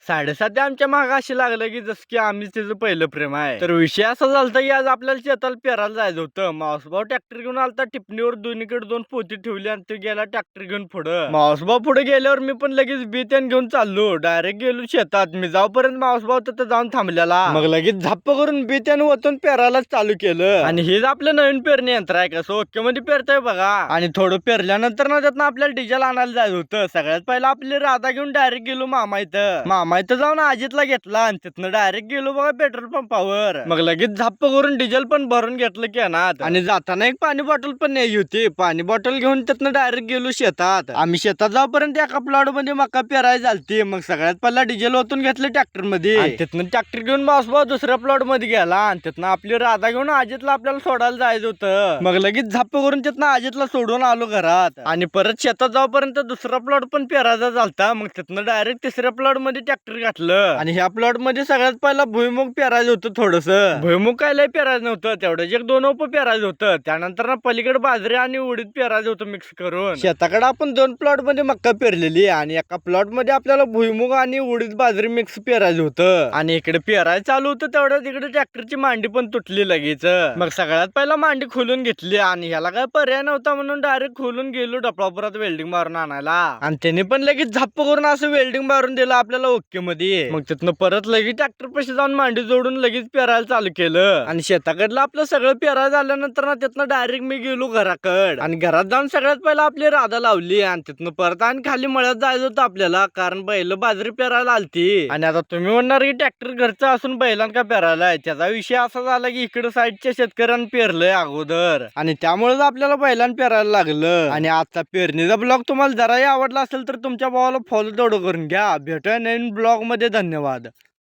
साडेसात आमच्या माग अशी लागलं की जस की आम्ही तिचं पहिलं प्रेम आहे. तर विषय असा झालता की आज आपल्याला शेताला पेरायला जायचं होतं. मावसभाऊ ट्रॅक्टर घेऊन आलता. टिपणीवर दोन्हीकडे दोन पोती ठेवली आणि तो गेला ट्रॅक्टर घेऊन पुढं. मावसभाऊ पुढे गेल्यावर मी पण लगेच बी त्यान घेऊन चाललो. डायरेक्ट गेलो शेतात. मी जाऊपर्यंत मावसभाऊ तिथं जाऊन थांबलेला. मग लगेच झप्प करून बी त्यानं वतून पेरायला चालू केलं. आणि हेच आपलं नवीन पेरणी यंत्र आहे. कसं ओके मध्ये पेरतय बघा. आणि थोडं पेरल्यानंतर ना त्यातनं आपल्याला डिझेल आणायला जायचं होतं. सगळ्यात पहिला आपली राधा घेऊन डायरेक्ट गेलो मामा इथं जाऊन अजितला घेतला आणि तिथनं डायरेक्ट गेलो बघा पेट्रोल पंपावर. मग लगेच झप्प करून डिझेल पण भरून घेतलं कॅनात. आणि जाताना एक पाणी बॉटल पण न्यायची होती. पाणी बॉटल घेऊन तिथनं डायरेक्ट गेलो शेतात. आम्ही शेतात जाऊपर्यंत एका प्लॉट मध्ये मका पेरायला झालती. मग सगळ्यात पहिला डिझेल ओतून घेतलं ट्रॅक्टर मध्ये. तिथनं ट्रॅक्टर घेऊन मावसभाऊ दुसऱ्या प्लॉट मध्ये गेला आणि तिथनं आपली राधा घेऊन अजितला आपल्याला सोडायला जायचं होतं. मग लगेच झप्प करून तिथनं अजितला सोडून आलो घरात. आणि परत शेतात जाऊपर्यंत दुसरा प्लॉट पण पेरायचा झालता. मग तिथनं डायरेक्ट तिसऱ्या प्लॉट मध्ये ट्रॅक्टर घातलं. आणि ह्या प्लॉट मध्ये सगळ्यात पहिला भुईमुग पेरायचं होतं. थोडस भुईमुग काय लय पेरायचं नव्हतं. तेवढंच एक दोन उप पेरायचं होतं. त्यानंतर ना पलीकडे बाजरी आणि उडीद पेरायचं होतं मिक्स करून. शेताकडे आपण दोन प्लॉट मध्ये मक्का पेरलेली आणि एका प्लॉट मध्ये आपल्याला भुईमुग आणि उडीद बाजरी मिक्स पेरायचं होतं. आणि इकडे पेरायचं चालू होतं तेवढं तिकडे ट्रॅक्टरची मांडी पण तुटली लगेच. मग सगळ्यात पहिला मांडी खोलून घेतली आणि ह्याला काय पर्याय नव्हता म्हणून डायरेक्ट खोलून गेलो डपळापुरात वेल्डिंग मारून आणायला. आणि त्याने पण लगेच झप्प करून असं वेल्डिंग मारून दिलं आपल्याला ओके मध्ये. मग तिथनं परत लगेच ट्रॅक्टर पाशी जाऊन मांडी जोडून लगेच पेरायला चालू केलं. आणि शेताकडलं आपलं सगळं पेरायला झाल्यानंतर ना तिथनं डायरेक्ट मी गेलो घराकड. आणि घरात जाऊन सगळ्यात पहिला आपली राधा लावली. आणि तिथनं परत आणि खाली मळ्यात जायचं होतं आपल्याला. कारण बैल बाजरी पेरायला आलती. आणि आता तुम्ही म्हणणार की ट्रॅक्टर घरचं असून बैलांना का पेरायला. त्याचा विषय असा झाला की इकडे साईडच्या शेतकऱ्यांनी पेरलंय अगोदर आणि त्यामुळेच आपल्याला बैलांना पेरायला लागलं. आणि आजचा पेरणीचा ब्लॉग तुम्हाला जराही आवडला असेल तर तुमच्या भावाला फॉलो तेवढं करून घ्या. भेटूया नवीन ब्लॉग मध्ये. धन्यवाद.